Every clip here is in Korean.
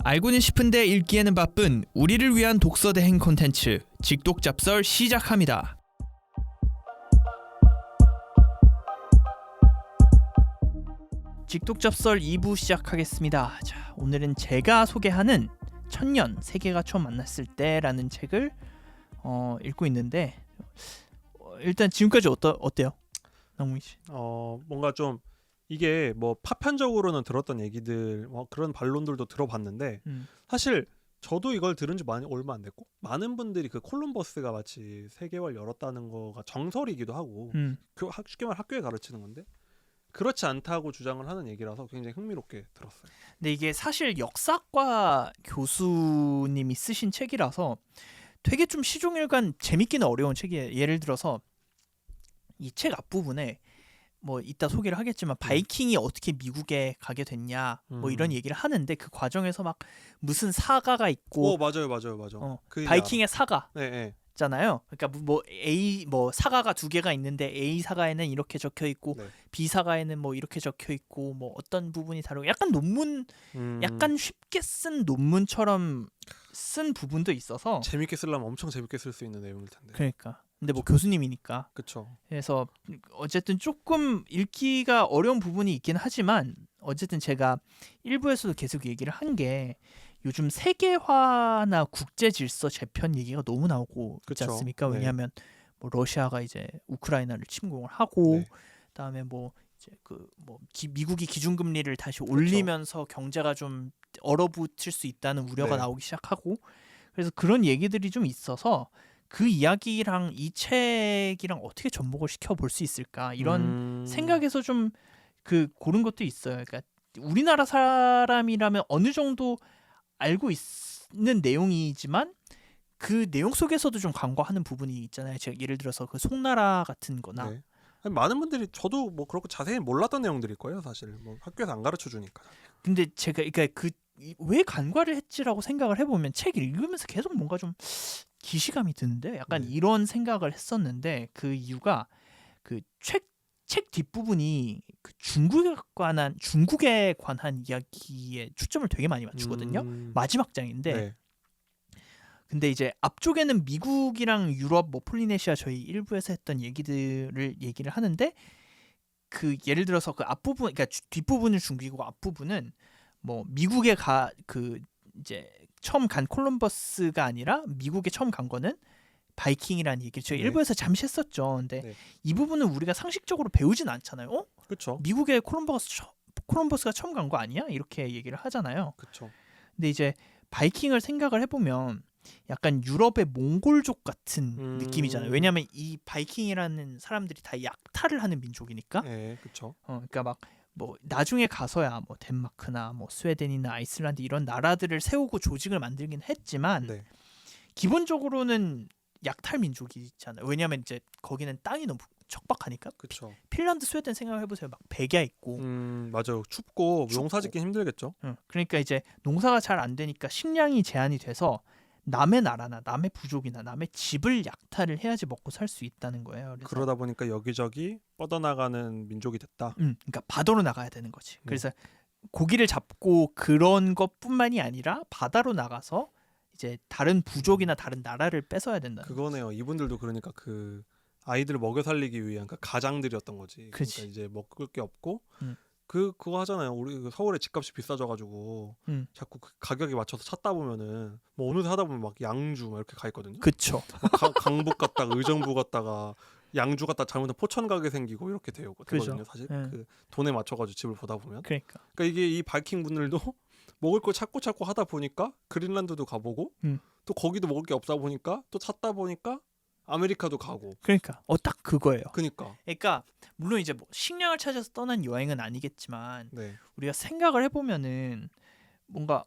알고는 싶은데 읽기에는 바쁜 우리를 위한 독서 대행 콘텐츠 직독잡설 시작합니다. 직독잡설 2부 시작하겠습니다. 자, 오늘은 제가 소개하는 천년 세계가 처음 만났을 때라는 책을 읽고 있는데 일단 지금까지 어때요? 남궁민 씨? 뭔가 좀 이게 뭐 파편적으로는 들었던 얘기들 그런 반론들도 들어봤는데 사실 저도 이걸 들은 지 얼마 안 됐고 많은 분들이 그 콜럼버스가 마치 세계화를 열었다는 거가 정설이기도 하고 쉽게 말해 학교에 가르치는 건데 그렇지 않다고 주장을 하는 얘기라서 굉장히 흥미롭게 들었어요. 근데 이게 사실 역사과 교수님이 쓰신 책이라서 되게 좀 시종일관 재밌기는 어려운 책이에요. 예를 들어서 이 책 앞부분에 뭐 이따 소개를 하겠지만 바이킹이 어떻게 미국에 가게 됐냐 뭐 이런 얘기를 하는데 그 과정에서 막 무슨 사가가 있고 맞아요. 바이킹의 사가 네. 잖아요. 그러니까 뭐 A 뭐 사가가 두 개가 있는데 A 사가에는 이렇게 적혀 있고 네. B 사가에는 뭐 이렇게 적혀 있고 뭐 어떤 부분이 다르고 약간 논문 약간 쉽게 쓴 논문처럼 쓴 부분도 있어서 재밌게 쓰려면 엄청 재밌게 쓸 수 있는 내용일 텐데. 그러니까 근데 뭐 교수님이니까 그렇죠. 그래서 어쨌든 조금 읽기가 어려운 부분이 있긴 하지만 어쨌든 제가 일부에서도 계속 얘기를 한 게 요즘 세계화나 국제 질서 재편 얘기가 너무 나오고 있지 않습니까? 네. 왜냐하면 뭐 러시아가 이제 우크라이나를 침공을 하고 네. 그다음에 뭐 이제 미국이 기준금리를 다시 올리면서 경제가 좀 얼어붙을 수 있다는 우려가 나오기 시작하고 그래서 그런 얘기들이 좀 있어서 그 이야기랑 이 책이랑 어떻게 접목을 시켜 볼 수 있을까 이런 생각에서 좀 고른 것도 있어요. 그러니까 우리나라 사람이라면 어느 정도 알고 있는 내용이지만 그 내용 속에서도 좀 간과하는 부분이 있잖아요. 제가 예를 들어서 그 송나라 같은 거나 네. 많은 분들이 저도 뭐 그렇고 자세히 몰랐던 내용들일 거예요. 사실 뭐 학교에서 안 가르쳐 주니까. 근데 제가 그러니까 왜 간과를 했지라고 생각을 해보면 책 읽으면서 계속 뭔가 좀 기시감이 드는데 약간 이런 생각을 했었는데 그 이유가 그 책 뒷부분이 그 중국에 관한 이야기에 초점을 되게 많이 맞추거든요. 마지막 장인데 네. 근데 이제 앞쪽에는 미국이랑 유럽 뭐 폴리네시아 저희 일부에서 했던 얘기를 하는데 그 예를 들어서 그 앞부분 그러니까 뒷부분은 중국이고 앞부분은 뭐 미국에 이제 처음 간 콜럼버스가 아니라 미국에 처음 간 거는 바이킹이라는 얘기를 저희 일부에서 잠시 했었죠. 근데 이 부분은 우리가 상식적으로 배우진 않잖아요. 그렇죠. 미국에 콜럼버스가 처음 간 거 아니야? 이렇게 얘기를 하잖아요. 그렇죠. 근데 이제 바이킹을 생각을 해보면 약간 유럽의 몽골족 같은 느낌이잖아요. 왜냐하면 이 바이킹이라는 사람들이 다 약탈을 하는 민족이니까. 네, 그렇죠. 그러니까 막 뭐 나중에 가서야 뭐 덴마크나 뭐 스웨덴이나 아이슬란드 이런 나라들을 세우고 조직을 만들긴 했지만 기본적으로는 약탈 민족이잖아요. 왜냐하면 이제 거기는 땅이 너무 척박하니까. 그렇죠. 핀란드, 스웨덴 생각해 보세요. 막 백야 있고. 맞아요. 춥고 농사짓기 힘들겠죠. 그러니까 이제 농사가 잘 안 되니까 식량이 제한이 돼서 남의 나라나 남의 부족이나 남의 집을 약탈을 해야지 먹고 살 수 있다는 거예요. 그러다 보니까 여기저기 뻗어나가는 민족이 됐다. 그러니까 바다로 나가야 되는 거지. 그래서 고기를 잡고 그런 것뿐만이 아니라 바다로 나가서 이제 다른 부족이나 다른 나라를 뺏어야 된다는 그거네요. 거지. 이분들도 그러니까 그 아이들을 먹여 살리기 위한 그 가장들이었던 거지. 그치. 그러니까 이제 먹을 게 없고 그거 하잖아요. 우리 서울에 집값이 비싸져가지고 자꾸 그 가격에 맞춰서 찾다 보면은 뭐 어느새 하다 보면 막 양주 막 이렇게 가 있거든요. 그쵸. 강북 갔다가 의정부 갔다가 양주 갔다 잘못하면 포천 가게 생기고 이렇게 되거든요. 사실 그 돈에 맞춰가지고 집을 보다 보면. 그러니까 이게 이 바이킹 분들도 먹을 거 찾고 하다 보니까 그린란드도 가보고 또 거기도 먹을 게 없다 보니까 또 찾다 보니까 아메리카도 가고. 그러니까 딱 그거예요. 그러니까 물론 이제 뭐 식량을 찾아서 떠난 여행은 아니겠지만 우리가 생각을 해보면은 뭔가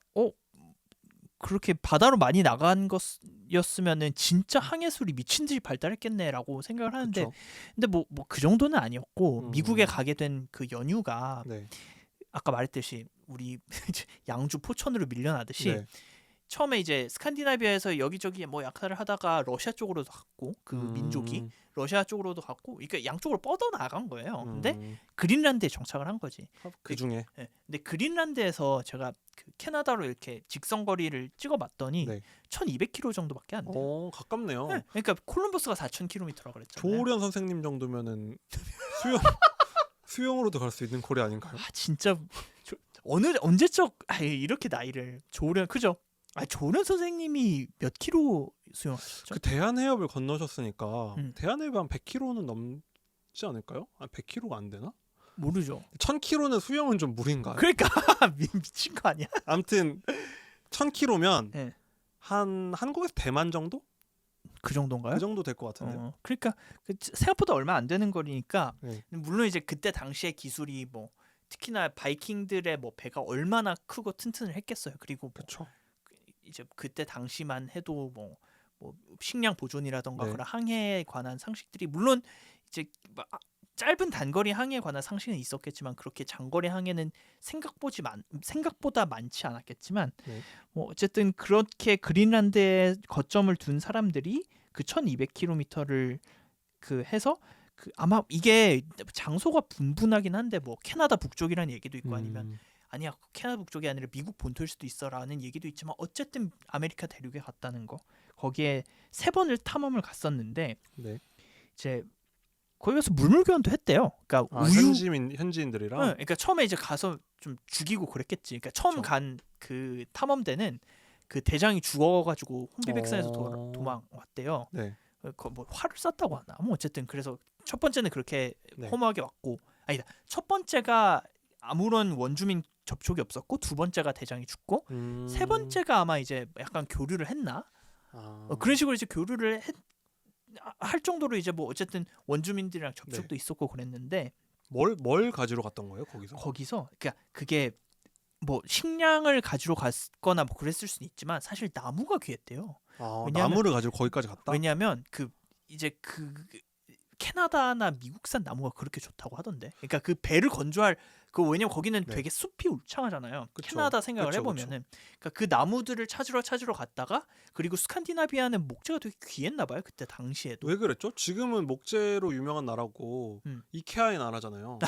그렇게 바다로 많이 나간 것이었으면은 진짜 항해술이 미친 듯이 발달했겠네라고 생각을 하는데 근데 뭐 그 정도는 아니었고 미국에 가게 된 그 연유가 아까 말했듯이 우리 양주 포천으로 밀려나듯이 처음에 이제 스칸디나비아에서 여기저기 뭐 약탈을 하다가 러시아 쪽으로도 갔고 그 민족이 러시아 쪽으로도 갔고 그러니까 양쪽으로 뻗어 나간 거예요. 근데 그린란드에 정착을 한 거지. 그 중에 네. 근데 그린란드에서 제가 그 캐나다로 이렇게 직선거리를 찍어봤더니 네. 1,200km 정도밖에 안 돼요. 가깝네요. 네. 그러니까 콜럼버스가 4,000km라고 그랬잖아요. 조오련 선생님 정도면은 수영으로도 갈 수 있는 거리 아닌가요? 진짜 언제적 이렇게 나이를 조오련 그죠? 조오련 선생님이 몇 킬로 수영하셨죠? 그 대한해협을 건너셨으니까 음. 대한해협 한 100km는 넘지 않을까요? 100km가 안 되나? 모르죠. 1000km는 수영은 좀 무리인가요? 그러니까 미친 거 아니야? 아무튼 1000km면 네. 한 한국에서 대만 정도? 그 정도인가요? 그 정도 될 것 같은데요. 그러니까 생각보다 얼마 안 되는 거리니까 네. 물론 이제 그때 당시의 기술이 뭐 특히나 바이킹들의 뭐 배가 얼마나 크고 튼튼을 했겠어요. 그리고 뭐 그렇죠. 이제 그때 당시만 해도 뭐 식량 보존이라던가 네. 그런 항해에 관한 상식들이 물론 이제 짧은 단거리 항해에 관한 상식은 있었겠지만 그렇게 장거리 항해는 생각보다 많지 않았겠지만 네. 뭐 어쨌든 그렇게 그린란드에 거점을 둔 사람들이 그 1,200km를 그 해서 그 아마 이게 장소가 분분하긴 한데 뭐 캐나다 북쪽이라는 얘기도 있고 아니면 아니야 캐나다 북쪽이 아니라 미국 본토일 수도 있어라는 얘기도 있지만 어쨌든 아메리카 대륙에 갔다는 거 거기에 3번을 탐험을 갔었는데 네. 이제 거기 가서 물물교환도 했대요. 그러니까 현지인들이랑. 그러니까 처음에 이제 가서 좀 죽이고 그랬겠지. 그러니까 처음 그렇죠. 간 그 탐험대는 그 대장이 죽어가지고 혼비백산에서 도망왔대요. 네. 뭐 화를 쐈다고 하나. 뭐 어쨌든 그래서 첫 번째는 그렇게 네. 허무하게 왔고 아니다. 첫 번째가 아무런 원주민 접촉이 없었고 두 번째가 대장이 죽고 세 번째가 아마 이제 약간 교류를 했나? 그런 식으로 이제 교류를 할 정도로 이제 뭐 어쨌든 원주민들이랑 접촉도 있었고 그랬는데 뭘 가지러 갔던 거예요 거기서 그러니까 그게 뭐 식량을 가지러 갔거나 뭐 그랬을 수는 있지만 사실 나무가 귀했대요. 나무를 가지고 거기까지 갔다? 왜냐하면 그 이제 그 캐나다나 미국산 나무가 그렇게 좋다고 하던데. 그러니까 그 배를 건조할 왜냐면 거기는 네. 되게 숲이 울창하잖아요. 그쵸. 캐나다 생각을 그쵸, 해보면은 그러니까 그 나무들을 찾으러 갔다가 그리고 스칸디나비아는 목재가 되게 귀했나 봐요. 그때 당시에도. 왜 그랬죠? 지금은 목재로 유명한 나라고 이케아의 나라잖아요.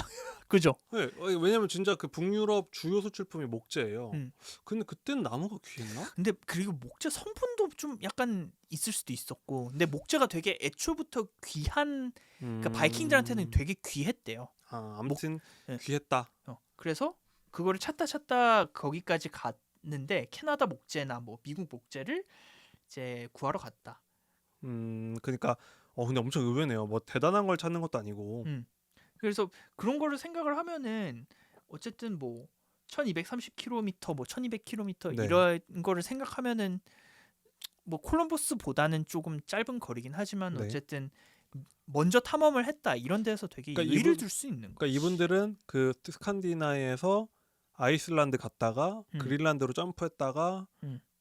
그죠? 네, 왜냐면 진짜 그 북유럽 주요 수출품이 목재예요. 음. 근데 그때는 나무가 귀했나? 근데 그리고 목재 성분도 좀 약간 있을 수도 있었고 근데 목재가 되게 애초부터 귀한 그러니까 바이킹들한테는 되게 귀했대요. 아무튼 네. 귀했다. 그래서 그거를 찾다 거기까지 갔는데 캐나다 목재나 뭐 미국 목재를 이제 구하러 갔다. 그러니까 근데 엄청 의외네요. 뭐 대단한 걸 찾는 것도 아니고. 그래서 그런 거를 생각을 하면은 어쨌든 뭐 1,230km, 뭐 1,200km 네. 이런 거를 생각하면은 뭐 콜럼버스보다는 조금 짧은 거리긴 하지만 네. 어쨌든 먼저 탐험을 했다 이런 데서 되게 그러니까 의의를 둘 수 있는 거. 그러니까 이분들은 그 스칸디나이에서 아이슬란드 갔다가 그린란드로 점프했다가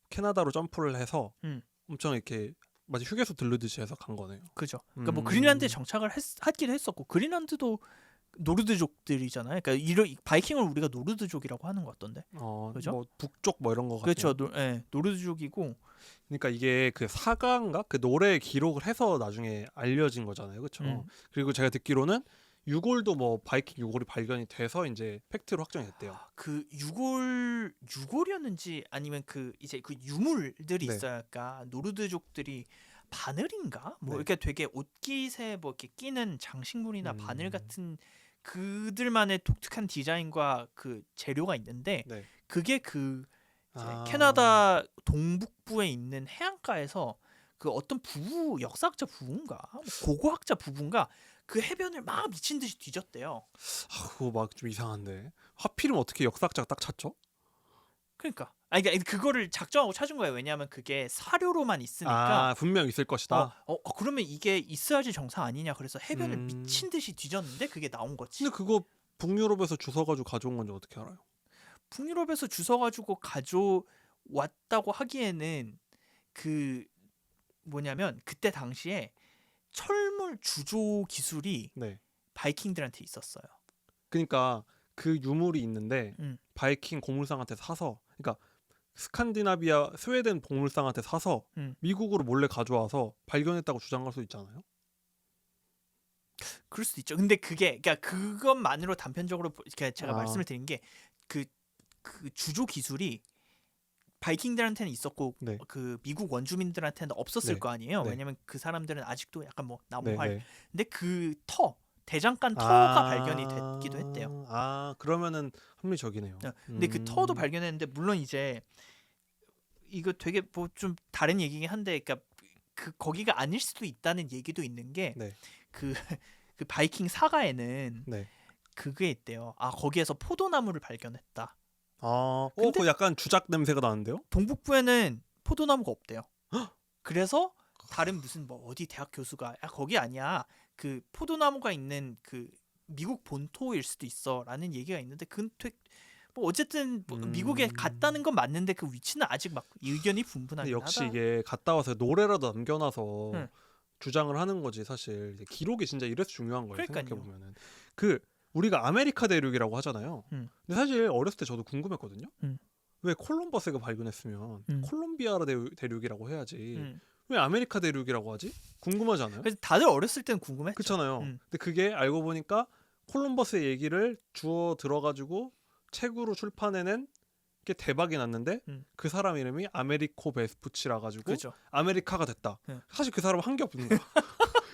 캐나다로 점프를 해서 엄청 이렇게 마치 휴게소 들르듯이 해서 간 거네요. 그죠. 그러니까 뭐 그린란드에 정착을 하기도 했었고 그린란드도 노르드족들이잖아요. 그러니까 이런 바이킹을 우리가 노르드족이라고 하는 것 같던데. 그죠? 뭐 북쪽 뭐 이런 거 그렇죠. 같아요. 노르드족이고. 그러니까 이게 그 사가인가 그 노래 기록을 해서 나중에 알려진 거잖아요. 그렇죠. 그리고 제가 듣기로는 유골도 뭐 바이킹 유골이 발견이 돼서 이제 팩트로 확정이 됐대요. 그 유골이었는지 아니면 그 이제 그 유물들이 있어요. 그러니까 노르드족들이 바늘인가? 뭐 이렇게 되게 옷깃에 뭐 이렇게 끼는 장식물이나 바늘 같은 그들만의 독특한 디자인과 그 재료가 있는데 그게 그 캐나다 동북부에 있는 해안가에서 그 어떤 역사학자 부부인가 고고학자 부부인가 그 해변을 막 미친 듯이 뒤졌대요. 그거 막 좀 이상한데 하필이면 어떻게 역사학자가 딱 찾죠? 그러니까 그러니까 그거를 작정하고 찾은 거예요. 왜냐하면 그게 사료로만 있으니까 분명 있을 것이다. 그러면 이게 있어야지 정상 아니냐. 그래서 해변을 미친 듯이 뒤졌는데 그게 나온 거지. 근데 그거 북유럽에서 주워가지고 가져온 건지 어떻게 알아요? 북유럽에서 주워가지고 가져왔다고 하기에는 그 뭐냐면 그때 당시에 철물 주조 기술이 바이킹들한테 있었어요. 그러니까 그 유물이 있는데 바이킹 고물상한테 사서 그러니까 스칸디나비아 스웨덴 보물상한테 사서 미국으로 몰래 가져와서 발견했다고 주장할 수 있잖아요. 그럴 수도 있죠. 근데 그러니까 그것만으로 단편적으로 그러니까 제가 말씀을 드린 게 그 주조 기술이 바이킹들한테는 있었고 네. 그 미국 원주민들한테는 없었을 네. 거 아니에요. 네. 왜냐면 그 사람들은 아직도 약간 뭐 나무 네, 활. 네. 근데 그 대장간 터가 발견이 됐기도 했대요. 그러면은 합리적이네요. 근데 그 터도 발견했는데 물론 이제 이거 되게 뭐 좀 다른 얘기긴 한데, 그러니까 그 거기가 아닐 수도 있다는 얘기도 있는 게 네. 그 바이킹 사가에는 네. 그게 있대요. 거기에서 포도나무를 발견했다. 근데 그거 약간 주작 냄새가 나는데요? 동북부에는 포도나무가 없대요. 그래서 다른 무슨 뭐 어디 대학 교수가 거기 아니야. 그 포도나무가 있는 그 미국 본토일 수도 있어라는 얘기가 있는데 뭐 어쨌든 뭐 미국에 갔다는 건 맞는데 그 위치는 아직 막 의견이 분분하긴 하다. 역시 이게 갔다 와서 노래라도 남겨놔서 주장을 하는 거지. 사실 기록이 진짜 이래서 중요한 거예요. 생각해 보면은 우리가 아메리카 대륙이라고 하잖아요. 근데 사실 어렸을 때 저도 궁금했거든요. 왜 콜럼버스가 발견했으면 콜롬비아 대륙이라고 해야지. 왜 아메리카 대륙이라고 하지? 궁금하지 않아요? 그래서 다들 어렸을 때는 궁금했죠. 그렇잖아요. 근데 그게 알고 보니까 콜럼버스의 얘기를 주워 들어가지고 책으로 출판해낸 게 대박이 났는데 그 사람 이름이 아메리코 베스푸치라 가지고 그렇죠. 아메리카가 됐다. 사실 그 사람은 한 게 없는 거야.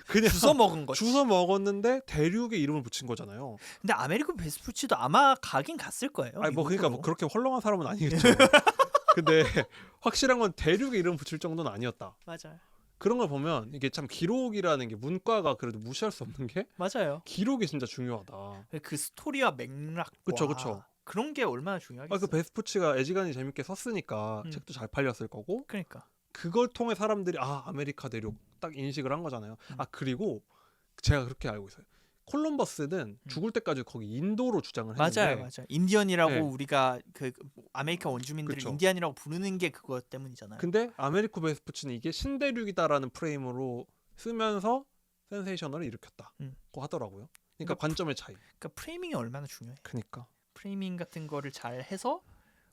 그냥 주워 먹은 거지. 주워 먹었는데 대륙에 이름을 붙인 거잖아요. 근데 아메리코 베스푸치도 아마 가긴 갔을 거예요. 그러니까 뭐 그렇게 헐렁한 사람은 아니겠죠. 근데 확실한 건 대륙에 이름 붙일 정도는 아니었다. 맞아요. 그런 걸 보면 이게 참 기록이라는 게 문과가 그래도 무시할 수 없는 게 맞아요. 기록이 진짜 중요하다. 그 스토리와 맥락과 그쵸. 그런 게 얼마나 중요하겠어요. 그 베스푸치가 애지간히 재밌게 썼으니까 책도 잘 팔렸을 거고. 그러니까. 그걸 통해 사람들이 아메리카 대륙 딱 인식을 한 거잖아요. 그리고 제가 그렇게 알고 있어요. 콜럼버스는 죽을 때까지 거기 인도로 주장을 했는데 맞아요. 인디언이라고 우리가 그 아메리카 원주민들을 그쵸. 인디안이라고 부르는 게 그것 때문이잖아요. 근데 아메리코 베스푸치는 이게 신대륙이다라는 프레임으로 쓰면서 센세이션을 일으켰다고 하더라고요. 그러니까 관점의 차이. 그러니까 프레이밍이 얼마나 중요해. 그러니까 프레이밍 같은 거를 잘 해서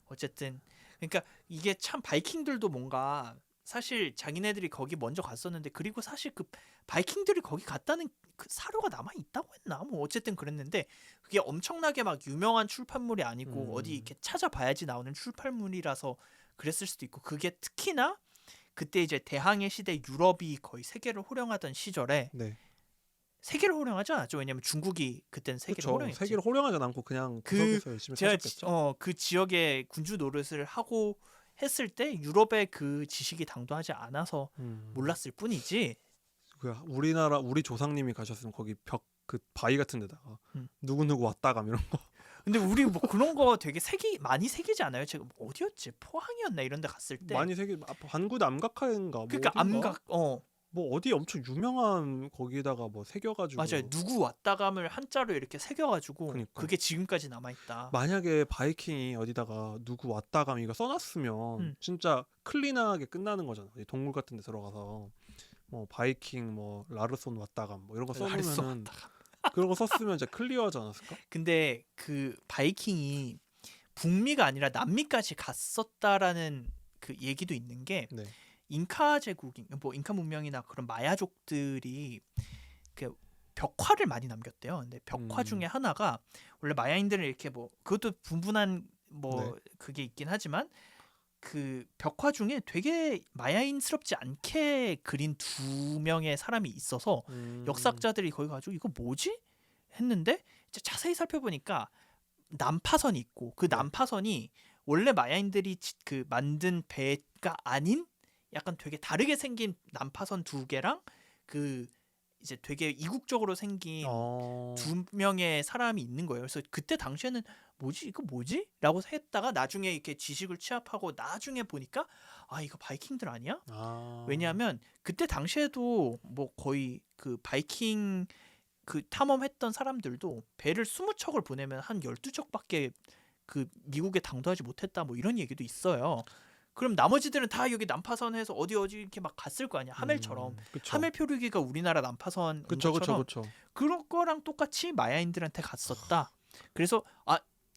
어쨌든 그러니까 이게 참 바이킹들도 뭔가 사실 자기네들이 거기 먼저 갔었는데 그리고 사실 그 바이킹들이 거기 갔다는 그 사료가 남아 있다고 했나 뭐 어쨌든 그랬는데 그게 엄청나게 막 유명한 출판물이 아니고 어디 이렇게 찾아봐야지 나오는 출판물이라서 그랬을 수도 있고 그게 특히나 그때 이제 대항해 시대 유럽이 거의 세계를 호령하던 시절에 세계를 호령하지 않았죠. 왜냐면 중국이 그때는 세계를 호령했지. 세계를 호령하지 않고 그냥 구석에서 열심히 사셨겠죠. 그 지역에 군주 노릇을 하고 했을 때 유럽의 그 지식이 당도하지 않아서 몰랐을 뿐이지. 우리 조상님이 가셨으면 거기 그 바위 같은 데다가 누구누구 왔다가 이런 거. 근데 우리 뭐 그런 거 되게 많이 새기지 않아요? 제가 어디였지? 포항이었나 이런 데 갔을 때 많이 반구 남각하인가 그러니까 암각 뭐 어디 엄청 유명한 거기에다가 뭐 새겨가지고 맞아요. 누구 왔다감을 한자로 이렇게 새겨가지고 그러니까. 그게 지금까지 남아있다. 만약에 바이킹이 어디다가 누구 왔다감 이거 써놨으면 진짜 클린하게 끝나는 거잖아. 동굴 같은 데 들어가서 뭐 바이킹 뭐 라르손 왔다감 뭐 이런 거 써놓으면은 그런 거 썼으면 진짜 클리어하지 않았을까? 근데 그 바이킹이 북미가 아니라 남미까지 갔었다라는 그 얘기도 있는 게 잉카 제국인 뭐 잉카 문명이나 그런 마야족들이 그 벽화를 많이 남겼대요. 근데 벽화 중에 하나가 원래 마야인들은 이렇게 뭐 그것도 분분한 뭐 그게 있긴 하지만 그 벽화 중에 되게 마야인스럽지 않게 그린 2명의 사람이 있어서 역사학자들이 거기 가지고 이거 뭐지? 했는데 이제 자세히 살펴보니까 난파선이 있고 그 난파선이 원래 마야인들이 그 만든 배가 아닌 약간 되게 다르게 생긴 난파선 2개랑 그 이제 되게 이국적으로 생긴 2명의 사람이 있는 거예요. 그래서 그때 당시에는 이거 뭐지? 라고 했다가 나중에 이렇게 지식을 취합하고 나중에 보니까 이거 바이킹들 아니야? 왜냐하면 그때 당시에도 뭐 거의 그 바이킹 그 탐험했던 사람들도 배를 20척을 보내면 한 12척밖에 그 미국에 당도하지 못했다 뭐 이런 얘기도 있어요. 그럼 나머지들은 다 여기 난파선에서 어디 이렇게 막 갔을 거 아니야. 하멜처럼. 하멜 표류기가 우리나라 난파선 것처럼 그쵸. 그런 거랑 똑같이 마야인들한테 갔었다. 그래서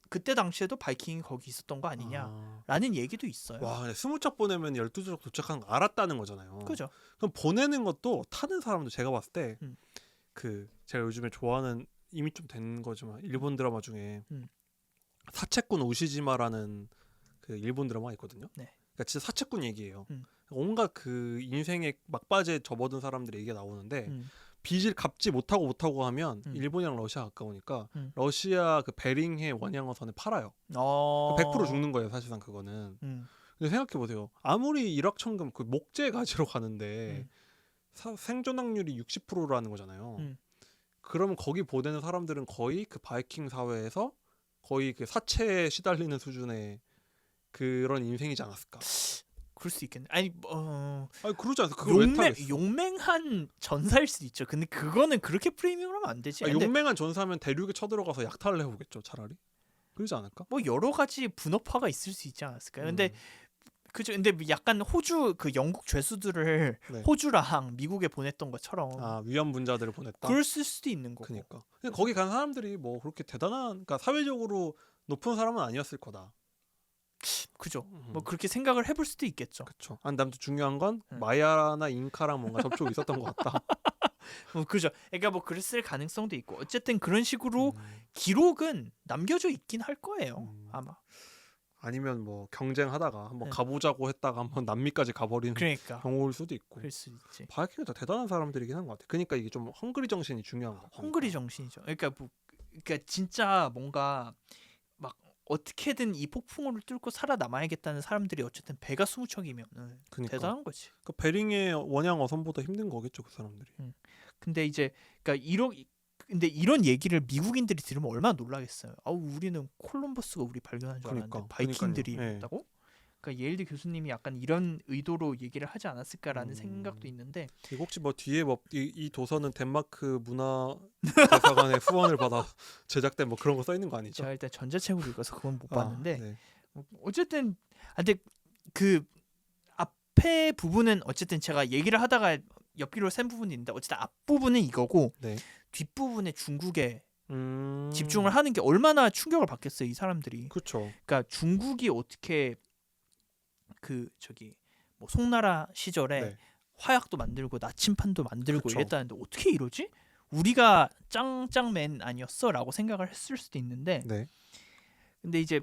그때 당시에도 바이킹이 거기 있었던 거 아니냐라는 얘기도 있어요. 와, 근데 20척 보내면 12척 도착한 거 알았다는 거잖아요. 그죠? 그럼 보내는 것도 타는 사람도 제가 봤을 때 음. 그 제가 요즘에 좋아하는 이미 좀 된 거지만 일본 드라마 중에 사채꾼 오시지마라는 그 일본 드라마가 있거든요. 네. 그러니까 진짜 사채꾼 얘기예요. 온갖 그 인생의 막바지에 접어든 사람들의 얘기가 나오는데 빚을 갚지 못하고 하면 일본이랑 러시아 가까우니까 러시아 그 베링해 원양어선에 팔아요. 100% 죽는 거예요, 사실상 그거는. 근데 생각해 보세요. 아무리 일확천금 그 목재 가지러 가는데 생존 확률이 60%라는 거잖아요. 그러면 거기 보내는 사람들은 거의 그 바이킹 사회에서 거의 그 사채에 시달리는 수준의 그런 인생이지 않았을까? 그럴 수 있겠네. 아니 그러지 않아요. 그걸 왜 타겠어? 용맹한 전사일 수도 있죠. 근데 그거는 그렇게 프레이밍을 하면 안 되지. 근데 용맹한 전사면 대륙에 쳐들어가서 약탈을 해보겠죠, 차라리. 그러지 않을까? 뭐 여러 가지 분업화가 있을 수 있지 않았을까요? 근데 그죠. 근데 약간 호주 그 영국 죄수들을 네. 호주랑 미국에 보냈던 것처럼 위험 분자들을 보냈다. 그럴 수도 있는 거고. 그러니까. 근데 거기 간 사람들이 뭐 그렇게 대단한, 그러니까 사회적으로 높은 사람은 아니었을 거다. 그죠. 뭐 그렇게 생각을 해볼 수도 있겠죠. 그렇죠. 아무튼 중요한 건 마야나 잉카랑 뭔가 접촉이 있었던 것 같다. 그죠. 그러니까 뭐 그랬을 가능성도 있고 어쨌든 그런 식으로 기록은 남겨져 있긴 할 거예요. 아마. 아니면 뭐 경쟁하다가 한번 가보자고 했다가 한번 남미까지 가버리는 경우일 수도 있고. 그럴 수 있지. 바이킹은 다 대단한 사람들이긴 한 것 같아. 그러니까 이게 좀 헝그리 정신이 중요한 거 같아. 헝그리 정신이죠. 그러니까 진짜 뭔가 막 어떻게든 이 폭풍우를 뚫고 살아남아야겠다는 사람들이 어쨌든 배가 20척이면 대단한 거지. 그 베링의 원양 어선보다 힘든 거겠죠, 그 사람들이. 근데 이제 근데 이런 얘기를 미국인들이 들으면 얼마나 놀라겠어요. 우리는 콜럼버스가 우리 발견한 줄 알았는데 바이킹들이 했다고? 그러니까 예일대 교수님이 약간 이런 의도로 얘기를 하지 않았을까라는 생각도 있는데 이거 혹시 뭐 뒤에 뭐 이 도서는 덴마크 문화 대사관의 후원을 받아 제작된 뭐 그런 거 써 있는 거 아니죠? 제가 일단 전자책으로 읽어서 그건 못 봤는데 네. 어쨌든 근데 그 앞에 부분은 어쨌든 제가 얘기를 하다가 옆뒤로 센 부분이 있는데 어쨌든 앞부분은 이거고 뒷부분에 중국에 집중을 하는 게 얼마나 충격을 받겠어요, 이 사람들이. 그렇죠. 그러니까 중국이 어떻게 뭐 송나라 시절에 화약도 만들고 나침판도 만들고 이랬다는데 어떻게 이러지? 우리가 짱짱맨 아니었어라고 생각을 했을 수도 있는데 근데 이제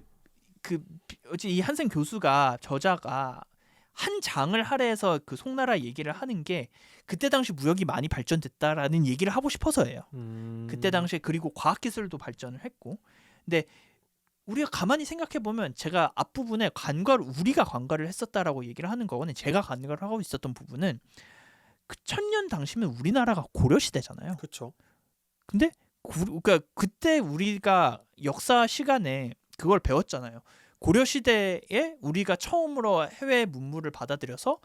어찌 이 한생 교수가 저자가 한 장을 할애해서 그 송나라 얘기를 하는 게 그때 당시 무역이 많이 발전됐다라는 얘기를 하고 싶어서예요. 그때 당시에 그리고 과학기술도 발전을 했고 근데 우리가 가만히 생각해 보면 제가 앞부분에 우리가 관과를 했었다라고 얘기를 하는 거는 제가 관과를 하고 있었던 부분은 그 1000년 당시면 우리나라가 고려 시대잖아요. 그렇죠. 근데 그러니까 그때 우리가 역사 시간에 그걸 배웠잖아요. 고려 시대에 우리가 처음으로 해외 문물을 받아들여서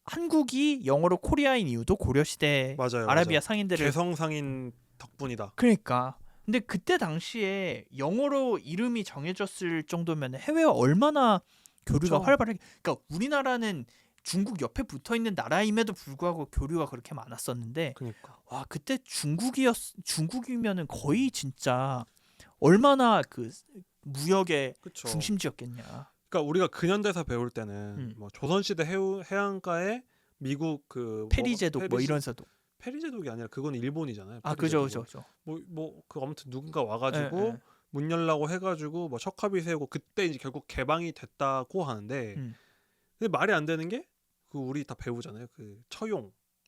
한국이 영어로 코리아인 이유도 고려 시대 아라비아 상인들을 개성 상인 덕분이다. 그러니까 근데 그때 당시에 영어로 이름이 정해졌을 정도면 해외와 얼마나 교류가 활발하게 그러니까 우리나라는 중국 옆에 붙어 있는 나라임에도 불구하고 교류가 그렇게 많았었는데 와 그때 중국이면은 거의 진짜 얼마나 그 무역의 중심지였겠냐. 그러니까 우리가 근현대사 배울 때는 뭐 조선시대 해안가에 미국 그 페리제독 뭐 이런 세독 페리제독이 아니라 그건 일본이잖아요. 그죠. 그 아무튼 누군가 와가지고 문 열라고 해가지고 뭐 척합이 세우고 그때 이제 결국 개방이 됐다고 하는데 근데 말이 안 되는 게 그 우리 다 배우잖아요. 그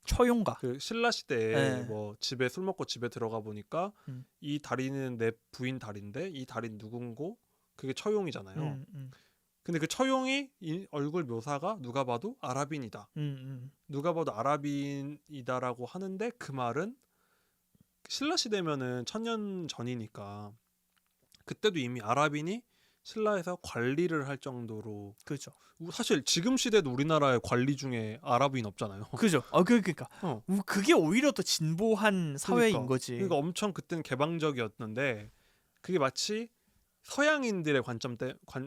처용가 그 신라 시대에 뭐 집에 술 먹고 집에 들어가 보니까 이 다리는 내 부인 다리인데 이 다리는 누군고 그게 처용이잖아요. 근데 그 처용이 얼굴 묘사가 누가 봐도 아랍인이다. 누가 봐도 아랍인이다라고 하는데 그 말은 신라 시대면은 1000년 전이니까 그때도 이미 아랍인이 신라에서 관리를 할 정도로 그렇죠. 사실 지금 시대도 우리나라에 관리 중에 아랍인 없잖아요. 그죠. 그러니까 그게 오히려 더 진보한 사회인 거지. 그러니까 엄청 그때는 개방적이었는데 그게 마치 서양인들의 관점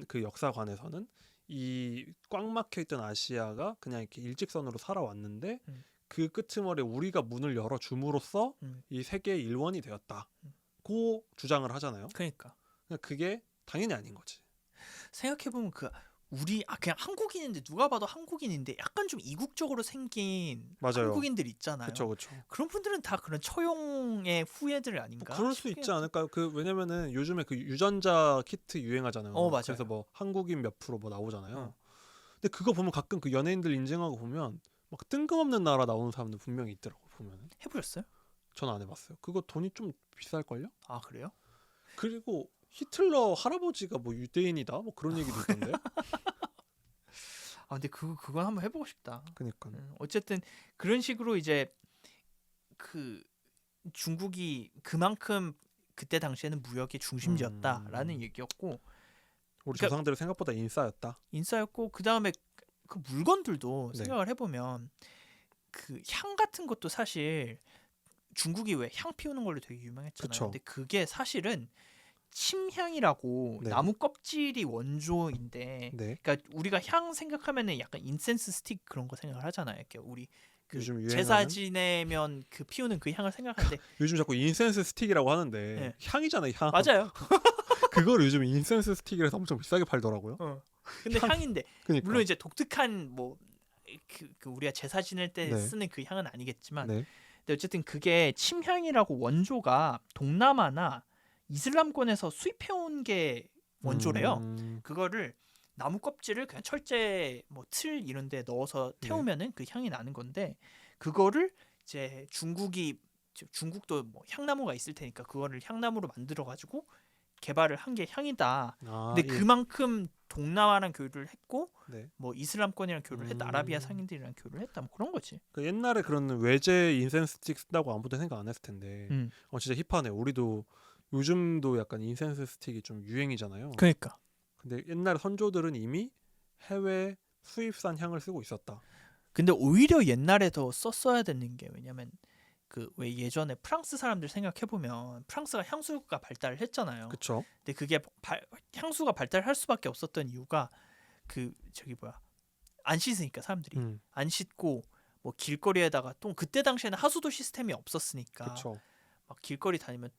그 역사관에서는 이 꽉 막혀 있던 아시아가 그냥 이렇게 일직선으로 살아왔는데 그 끄트머리에 우리가 문을 열어 줌으로써 이 세계의 일원이 되었다. 고 주장을 하잖아요. 그러니까 그게 당연히 아닌 거지. 생각해보면 우리 그냥 한국인인데 누가 봐도 한국인인데 약간 좀 이국적으로 생긴 맞아요. 한국인들 있잖아요. 그렇죠. 그런 분들은 다 그런 처용의 후예들 아닌가? 그럴 수 있지 않을까요? 왜냐면은 요즘에 유전자 키트 유행하잖아요. 맞아요. 그래서 뭐 한국인 몇 프로 뭐 나오잖아요. 어. 근데 그거 보면 가끔 그 연예인들 인증하고 보면 막 뜬금없는 나라 나오는 사람들 분명히 있더라고 보면은. 해보셨어요? 전 안 해봤어요. 그거 돈이 좀 비쌀걸요? 아 그래요? 그리고 히틀러 할아버지가 뭐 유대인이다 뭐 그런 얘기도 있던데. 근데 그건 한번 해보고 싶다. 그니까. 어쨌든 그런 식으로 이제 중국이 그만큼 그때 당시에는 무역의 중심지였다라는 얘기였고, 우리 조상들은 생각보다 인싸였고 그 다음에 그 물건들도 네. 생각을 해보면 그 향 같은 것도 사실 중국이 왜 향 피우는 걸로 되게 유명했잖아요. 그쵸. 근데 그게 사실은 침향이라고 네. 나무 껍질이 원조인데, 네. 그러니까 우리가 향 생각하면은 약간 인센스 스틱 그런 거 생각을 하잖아요. 이렇게 우리 요즘 유행하는? 제사 지내면 그 피우는 그 향을 생각하는데 요즘 자꾸 인센스 스틱이라고 하는데 네. 향이잖아요, 향. 맞아요. 그걸 요즘 인센스 스틱이라서 엄청 비싸게 팔더라고요. 근데 향인데 그러니까. 물론 이제 독특한 뭐 우리가 제사 지낼 때 네. 쓰는 그 향은 아니겠지만, 네. 근데 어쨌든 그게 침향이라고 원조가 동남아나 이슬람권에서 수입해온 게 원조래요. 그거를 나무 껍질을 그냥 철제 뭐 틀 이런 데 넣어서 태우면은 그 향이 나는 건데, 그거를 이제 중국도 뭐 향나무가 있을 테니까 그거를 향나무로 만들어 가지고 개발을 한 게 향이다. 근데 그만큼 동남아랑 교류를 했고 네. 뭐 이슬람권이랑 교류를 했다. 아라비아 상인들이랑 교류를 했다. 뭐 그런 거지. 그 옛날에 그런 외제 인센스 스틱 쓴다고 아무도 생각 안 했을 텐데 진짜 힙하네. 우리도 요즘도 약간 인센스 스틱이 좀 유행이잖아요. 그러니까. 근데 옛날 선조들은 이미 해외 수입산 향을 쓰고 있었다. 근데 오히려 옛날에 더 썼어야 되는 게, 왜냐면 그 왜 예전에 프랑스 사람들 생각해 보면 프랑스가 향수가 발달을 했잖아요. 그렇죠. 근데 그게 향수가 발달할 수밖에 없었던 이유가 안 씻으니까 사람들이 안 씻고 뭐 길거리에다가 그때 당시에는 하수도 시스템이 없었으니까 그렇죠. 막 길거리 다니면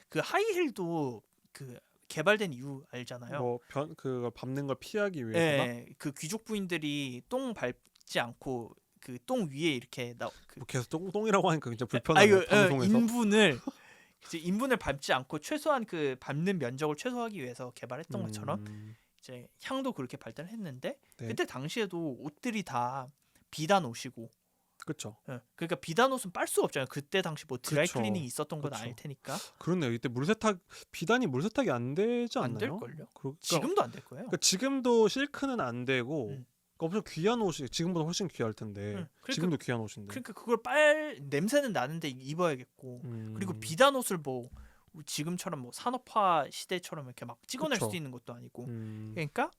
그 하이힐도 그 개발된 이유 알잖아요. 뭐 그걸 밟는 걸 피하기 위해서나. 네, 그 귀족 부인들이 똥 밟지 않고 그 똥 위에 이렇게 뭐 계속 똥이라고 하니까 진짜 불편하네요. 방송에서. 인분을 밟지 않고 최소한 그 밟는 면적을 최소화하기 위해서 개발했던 것처럼 이제 향도 그렇게 발달했는데, 네. 그때 당시에도 옷들이 다 비단 옷이고. 그렇죠. 그러니까 비단 옷은 빨 수가 없잖아요. 그때 당시 뭐 드라이 그쵸. 클리닝이 있었던 건 아닐 테니까. 그렇네요. 이때 비단이 물세탁이 안 되지 않나요? 안 될 걸요. 그러니까, 지금도 안 될 거예요. 그러니까 지금도 실크는 안 되고 그러니까 엄청 귀한 옷이 지금보다 훨씬 귀할 텐데. 그러니까, 지금도 귀한 옷인데. 그러니까 그걸 냄새는 나는데 입어야겠고. 그리고 비단 옷을 뭐 지금처럼 뭐 산업화 시대처럼 이렇게 막 찍어낼 그쵸. 수 있는 것도 아니고. 그러니까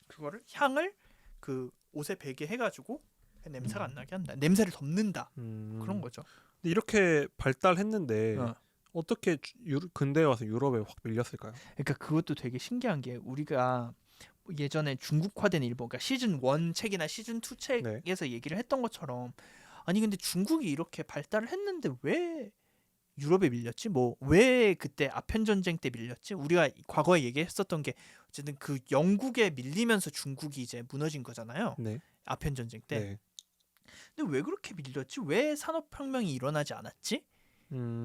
그거를 향을 그 옷에 배게 해가지고 냄새가 안 나게 한다. 냄새를 덮는다. 그런 거죠. 근데 이렇게 발달했는데 어떻게 근대에 와서 유럽에 확 밀렸을까요? 그러니까 그것도 되게 신기한 게, 우리가 예전에 중국화된 일본, 그러니까 시즌 1 책이나 시즌 2 책에서 얘기를 했던 것처럼, 아니 근데 중국이 이렇게 발달을 했는데 왜 유럽에 밀렸지? 뭐 왜 그때 아편 전쟁 때 밀렸지? 우리가 과거에 얘기했었던 게 어쨌든 그 영국에 밀리면서 중국이 이제 무너진 거잖아요. 네. 아편 전쟁 때. 네. 근데 왜 그렇게 밀렸지? 왜 산업혁명이 일어나지 않았지?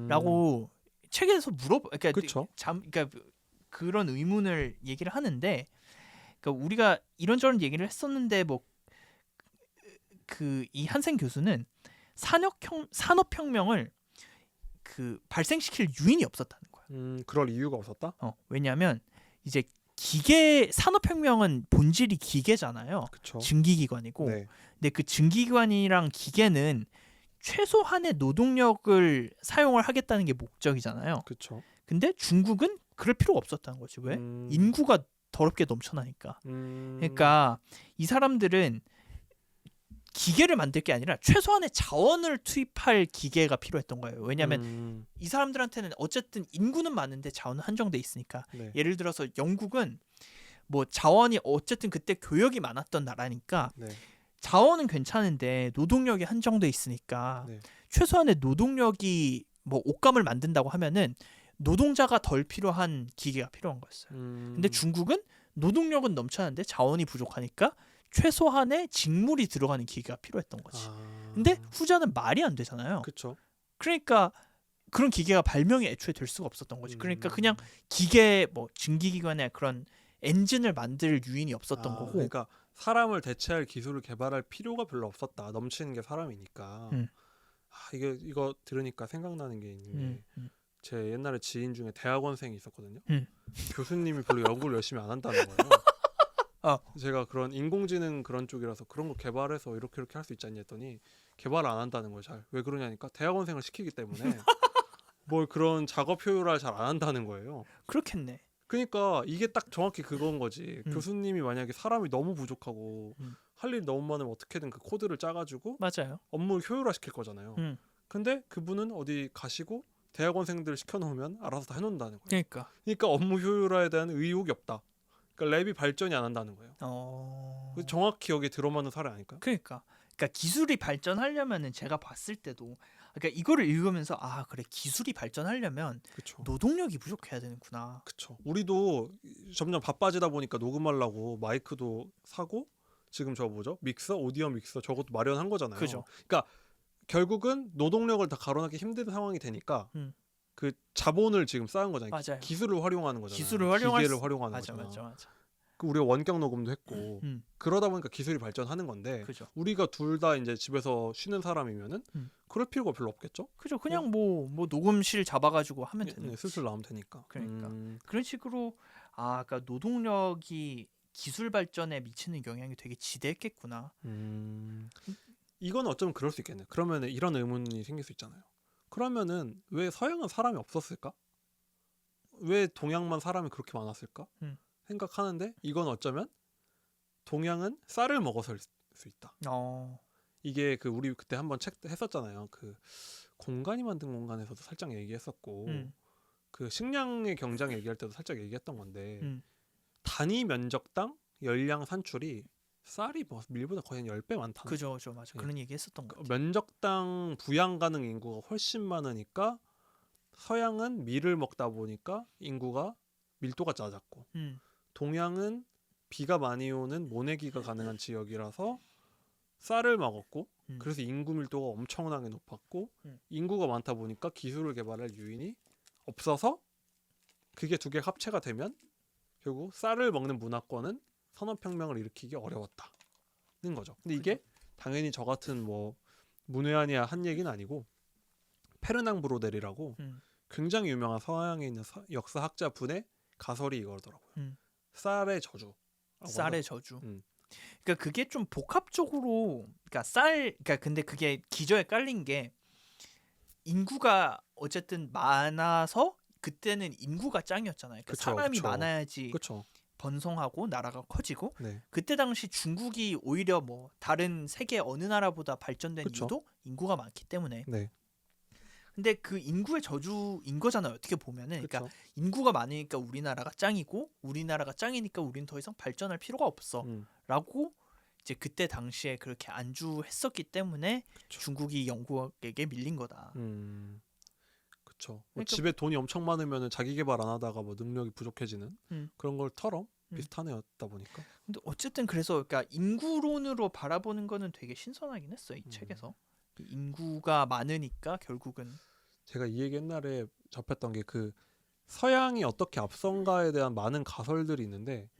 라고 책에서 그러니까 그쵸. 그러니까 그런 의문을 얘기를 하는데, 그러니까 우리가 이런저런 얘기를 했었는데 뭐 이 한생 교수는 산업혁명을 발생시킬 유인이 없었다는 거야. 그럴 이유가 없었다? 왜냐하면 이제 산업혁명은 본질이 기계잖아요. 그쵸. 증기기관이고. 네. 근데 그 증기기관이랑 기계는 최소한의 노동력을 사용을 하겠다는 게 목적이잖아요. 그렇죠. 근데 중국은 그럴 필요가 없었다는 거지. 왜? 인구가 더럽게 넘쳐나니까. 그러니까 이 사람들은 기계를 만들 게 아니라 최소한의 자원을 투입할 기계가 필요했던 거예요. 왜냐하면 이 사람들한테는 어쨌든 인구는 많은데 자원은 한정돼 있으니까. 네. 예를 들어서 영국은 뭐 자원이 어쨌든 그때 교역이 많았던 나라니까 네. 자원은 괜찮은데 노동력이 한정돼 있으니까 최소한의 노동력이 뭐 옷감을 만든다고 하면은 노동자가 덜 필요한 기계가 필요한 거였어요. 근데 중국은 노동력은 넘쳐나는데 자원이 부족하니까 최소한의 직물이 들어가는 기계가 필요했던 거지. 근데 후자는 말이 안 되잖아요. 그렇죠. 그러니까 그런 기계가 발명이 애초에 될 수가 없었던 거지. 그러니까 그냥 기계 뭐 증기기관에 그런 엔진을 만들 유인이 없었던 거고. 그러니까 사람을 대체할 기술을 개발할 필요가 별로 없었다. 넘치는 게 사람이니까. 이거 들으니까 생각나는 게 있는 게 제 옛날에 지인 중에 대학원생이 있었거든요. 교수님이 별로 연구를 열심히 안 한다는 거예요. 제가 그런 인공지능 그런 쪽이라서 그런 거 개발해서 이렇게 할 수 있지 않냐 했더니 개발을 안 한다는 거예요. 잘. 왜 그러냐니까 대학원생을 시키기 때문에 뭘 그런 작업 효율화를 잘 안 한다는 거예요. 그렇겠네. 그러니까 이게 딱 정확히 그건 거지. 교수님이 만약에 사람이 너무 부족하고 할 일이 너무 많으면 어떻게든 그 코드를 짜가지고 맞아요. 업무를 효율화 시킬 거잖아요. 근데 그분은 어디 가시고 대학원생들 시켜놓으면 알아서 다 해놓는다는 거예요. 그러니까 업무 효율화에 대한 의욕이 없다. 그러니까 랩이 발전이 안 한다는 거예요. 정확히 여기 들어맞는 사례 아닐까요? 그러니까 기술이 발전하려면은 제가 봤을 때도 그러니까 이거를 읽으면서 그래 기술이 발전하려면 그쵸. 노동력이 부족해야 되는구나. 그렇죠. 우리도 점점 바빠지다 보니까 녹음하려고 마이크도 사고 지금 저 뭐죠? 믹서, 오디오 믹서 저것도 마련한 거잖아요. 그죠. 그러니까 결국은 노동력을 다 가로막기 힘든 상황이 되니까 그 자본을 지금 쌓은 거잖아요. 맞아요. 기술을 활용하는 거잖아요. 기계를 활용하는 거잖아요. 맞아. 우리가 원격 녹음도 했고 그러다 보니까 기술이 발전하는 건데 그죠. 우리가 둘 다 이제 집에서 쉬는 사람이면은 그럴 필요가 별로 없겠죠? 그죠. 그냥 뭐 녹음실 잡아가지고 하면 되는 거지. 슬슬 나오면 되니까. 그러니까 그런 식으로 그러니까 노동력이 기술 발전에 미치는 영향이 되게 지대했겠구나. 이건 어쩌면 그럴 수 있겠네. 그러면 이런 의문이 생길 수 있잖아요. 그러면은 왜 서양은 사람이 없었을까? 왜 동양만 사람이 그렇게 많았을까? 생각하는데 이건 어쩌면 동양은 쌀을 먹어서일 수 있다. 이게 그 우리 그때 한번 책 했었잖아요. 그 공간이 만든 공간에서도 살짝 얘기했었고 그 식량의 경장 얘기할 때도 살짝 얘기했던 건데 단위 면적당 열량 산출이 쌀이 뭐 밀보다 거의 한 10배 많다는. 그죠, 맞아. 그런 얘기 했었던 거. 면적당 부양 가능 인구가 훨씬 많으니까 서양은 밀을 먹다 보니까 인구가 밀도가 낮았고 동양은 비가 많이 오는 모내기가 가능한 지역이라서 쌀을 먹었고 그래서 인구 밀도가 엄청나게 높았고 인구가 많다 보니까 기술을 개발할 유인이 없어서 그게 두 개 합체가 되면 결국 쌀을 먹는 문화권은 산업혁명을 일으키기 어려웠다는 거죠. 근데 이게 당연히 저 같은 뭐 문외한이 한 얘기는 아니고 페르낭 브로델이라고 굉장히 유명한 서양에 있는 역사학자 분의 가설이 이거더라고요. 쌀의 저주. 쌀의 저주. 그러니까 그게 좀 복합적으로 그러니까 근데 그게 기저에 깔린 게 인구가 어쨌든 많아서 그때는 인구가 짱이었잖아요. 그러니까 사람이 많아야지 번성하고 나라가 커지고 그때 당시 중국이 오히려 뭐 다른 세계 어느 나라보다 발전된 이유도 인구가 많기 때문에. 근데 그 인구의 저주인 거잖아요. 어떻게 보면은. 그러니까 인구가 많으니까 우리나라가 짱이고 우리나라가 짱이니까 우리는 더 이상 발전할 필요가 없어. 라고 이제 그때 당시에 그렇게 안주했었기 때문에 중국이 영국에게 밀린 거다. 그렇죠. 뭐 집에 돈이 엄청 많으면 자기 개발 안 하다가 뭐 능력이 부족해지는 그런 걸처럼 비슷한 애였다 보니까. 근데 어쨌든 그래서 그러니까 인구론으로 바라보는 거는 되게 신선하긴 했어요. 이 책에서. 인구가 많으니까 결국은 제가 이 얘기 옛날에 접했던 게 그 서양이 어떻게 앞선가에 대한 많은 가설들이 있는데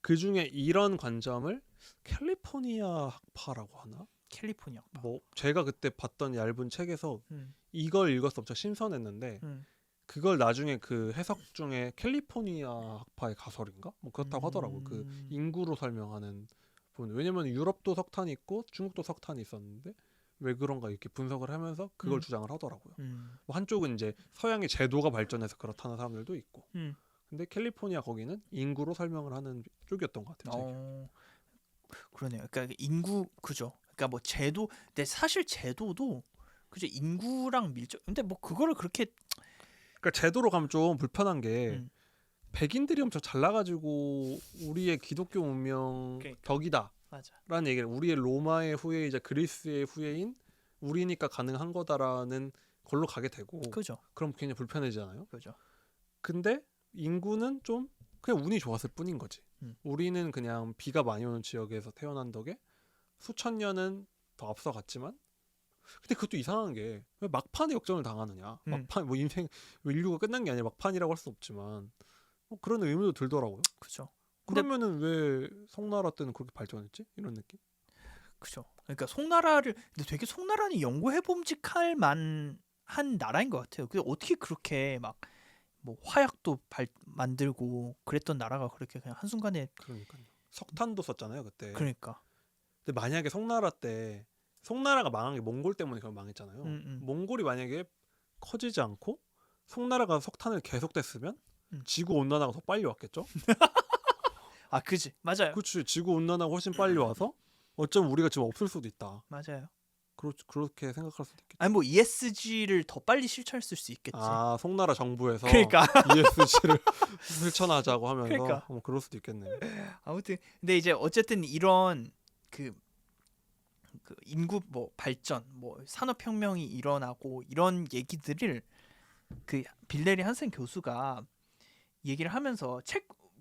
그 중에 이런 관점을 캘리포니아 학파라고 하나? 캘리포니아 학파. 뭐 제가 그때 봤던 얇은 책에서 이걸 읽었을 때 엄청 신선했는데 그걸 나중에 그 해석 중에 캘리포니아 학파의 가설인가? 뭐 그렇다고 하더라고. 그 인구로 설명하는 부분. 왜냐면 유럽도 석탄이 있고 중국도 석탄이 있었는데 왜 그런가 이렇게 분석을 하면서 그걸 주장을 하더라고요. 뭐 한쪽은 이제 서양의 제도가 발전해서 그렇다는 사람들도 있고. 근데 캘리포니아 거기는 인구로 설명을 하는 쪽이었던 것 같아요. 그러네요. 그러니까 인구 그죠. 그러니까 뭐 제도 근데 사실 제도도 그죠 인구랑 밀접. 근데 뭐 그거를 그렇게 그러니까 제도로 가면 좀 불편한 게 백인들이 엄청 잘나가지고 우리의 기독교 문명 덕이다. 라는 얘기를 우리의 로마의 후예이자 그리스의 후예인 우리니까 가능한 거다라는 걸로 가게 되고 그죠. 그럼 굉장히 불편해지잖아요. 그죠. 근데 인구는 좀 그냥 운이 좋았을 뿐인 거지. 우리는 그냥 비가 많이 오는 지역에서 태어난 덕에 수천 년은 더 앞서갔지만, 근데 그것도 이상한 게 왜 막판에 역전을 당하느냐. 막판 뭐 인생 뭐 인류가 끝난 게 아니라 막판이라고 할 수 없지만 뭐 그런 의문도 들더라고요. 그죠. 그러면은 왜 송나라 때는 그렇게 발전했지? 이런 느낌? 그죠. 그러니까 송나라를 근데 되게 송나라는 연구해봄직할 만한 나라인 것 같아요. 근데 어떻게 그렇게 막 뭐 화약도 만들고 그랬던 나라가 그렇게 그냥 한순간에 그러니까요. 석탄도 썼잖아요 그때. 그러니까 근데 만약에 송나라 때 송나라가 망한 게 몽골 때문에 그냥 망했잖아요. 몽골이 만약에 커지지 않고 송나라가 석탄을 계속 댔으면 지구 온난화가 더 빨리 왔겠죠? 아 그지 맞아요. 그렇지. 지구 온난화가 훨씬 빨리 와서 어쩌면 우리가 지금 없을 수도 있다. 맞아요. 그렇게 생각할 수도 있겠죠. 아니 뭐 ESG를 더 빨리 실천했을 수 있겠지. 아 송나라 정부에서 그러니까 ESG를 실천하자고 하면서 그러니까. 뭐 그럴 수도 있겠네요. 아무튼 근데 이제 어쨌든 이런 그 인구 뭐 발전 뭐 산업혁명이 일어나고 이런 얘기들을 그 빌레리 한센 교수가 얘기를 하면서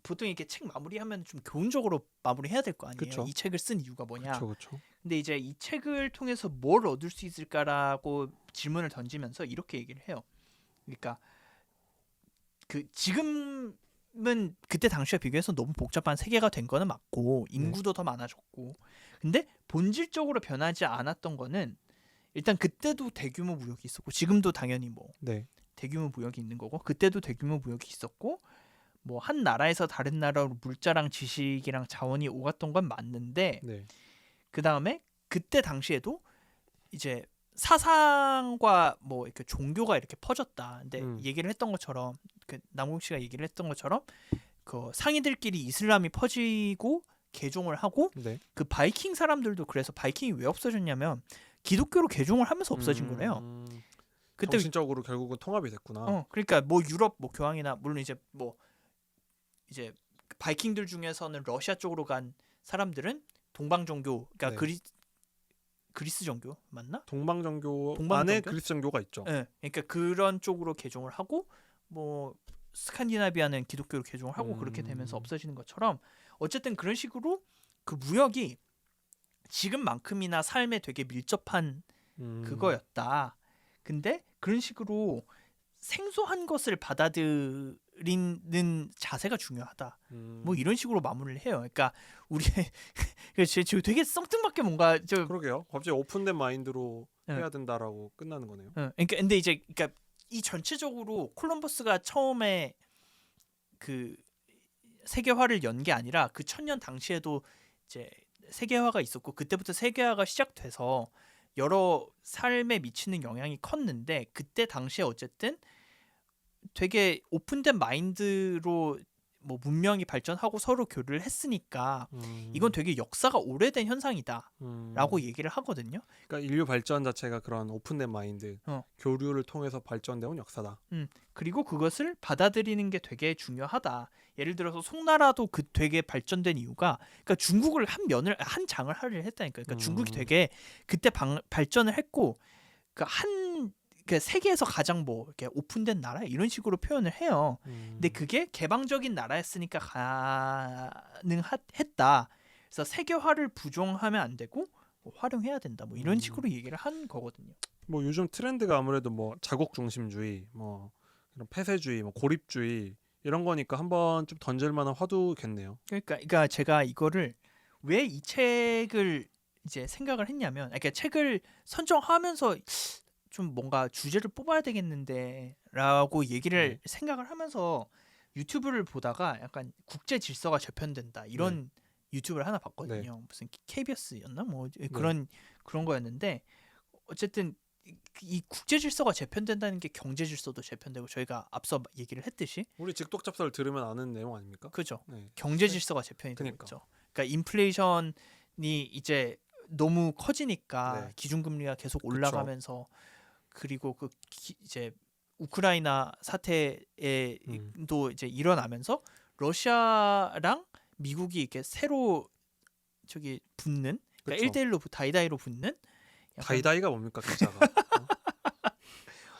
보통 이렇게 책 마무리하면 좀 교훈적으로 마무리해야 될 거 아니에요. 그쵸. 이 책을 쓴 이유가 뭐냐. 그렇죠. 근데 이제 이 책을 통해서 뭘 얻을 수 있을까라고 질문을 던지면서 이렇게 얘기를 해요. 그러니까 그 지금은 그때 당시와 비교해서 너무 복잡한 세계가 된 거는 맞고 인구도 더 많아졌고 근데 본질적으로 변하지 않았던 거는 일단 그때도 대규모 무역이 있었고 지금도 당연히 뭐 네. 대규모 무역이 있는 거고 그때도 대규모 무역이 있었고 뭐 한 나라에서 다른 나라로 물자랑 지식이랑 자원이 오갔던 건 맞는데 네. 그 다음에 그때 당시에도 이제 사상과 뭐 이렇게 종교가 이렇게 퍼졌다. 근데 얘기를 했던 것처럼 그 남궁 씨가 얘기를 했던 것처럼 그 상인들끼리 이슬람이 퍼지고 개종을 하고 네. 그 바이킹 사람들도 그래서 바이킹이 왜 없어졌냐면 기독교로 개종을 하면서 없어진 거래요. 그때 정신적으로 결국은 통합이 됐구나. 그러니까 뭐 유럽 뭐 교황이나 물론 이제 이제 바이킹들 중에서는 러시아 쪽으로 간 사람들은 동방 종교 그러니까 네. 그리스 종교 맞나? 동방 종교 동방 안에 종교? 그리스 종교가 있죠. 네, 그러니까 그런 쪽으로 개종을 하고 뭐 스칸디나비아는 기독교로 개종을 하고 그렇게 되면서 없어지는 것처럼 어쨌든 그런 식으로 그 무역이 지금만큼이나 삶에 되게 밀접한 그거였다. 근데 그런 식으로 생소한 것을 받아들이는 자세가 중요하다. 뭐 이런 식으로 마무리를 해요. 그러니까 우리 지금 되게 썽뚱맞게 뭔가 그러게요. 갑자기 오픈된 마인드로 네. 해야 된다라고 끝나는 거네요. 그러니까 근데 이제 그러니까 이 전체적으로 콜럼버스가 처음에 그 세계화를 연 게 아니라 그 천년 당시에도 이제 세계화가 있었고 그때부터 세계화가 시작돼서 여러 삶에 미치는 영향이 컸는데 그때 당시에 어쨌든 되게 오픈된 마인드로 뭐 문명이 발전하고 서로 교류를 했으니까 이건 되게 역사가 오래된 현상이다라고 얘기를 하거든요. 그러니까 인류 발전 자체가 그런 오픈된 마인드, 교류를 통해서 발전되어 온 역사다. 그리고 그것을 받아들이는 게 되게 중요하다. 예를 들어서 송나라도 그 되게 발전된 이유가 그러니까 중국을 한 장을 하려 했다니까. 그러니까 중국이 되게 그때 발전을 했고 그 세계에서 가장 뭐 이렇게 오픈된 나라 이런 식으로 표현을 해요. 근데 그게 개방적인 나라였으니까 가능했다. 그래서 세계화를 부정하면 안 되고 뭐 활용해야 된다. 뭐 이런 식으로 얘기를 한 거거든요. 뭐 요즘 트렌드가 아무래도 뭐 자국 중심주의, 뭐 이런 폐쇄주의, 뭐 고립주의 이런 거니까 한번 좀 던질 만한 화두겠네요. 그러니까 제가 이거를 왜 이 책을 이제 생각을 했냐면, 그러니까 책을 선정하면서 좀 뭔가 주제를 뽑아야 되겠는데라고 얘기를 생각을 하면서 유튜브를 보다가 약간 국제 질서가 재편된다 이런 유튜브를 하나 봤거든요. 무슨 KBS였나 뭐 그런 거였는데 어쨌든 이 국제 질서가 재편된다는 게 경제 질서도 재편되고 저희가 앞서 얘기를 했듯이 우리 직독잡사를 들으면 아는 내용 아닙니까? 그죠. 네. 경제 질서가 재편이 되고 있죠. 그러니까 인플레이션이 이제 너무 커지니까 기준금리가 계속 올라가면서 그리고 이제 우크라이나 사태에도 이제 일어나면서 러시아랑 미국이 이렇게 새로 붙는 그러니까 1대1로 다이다이로 붙는 다이다이가 뭡니까 기자가?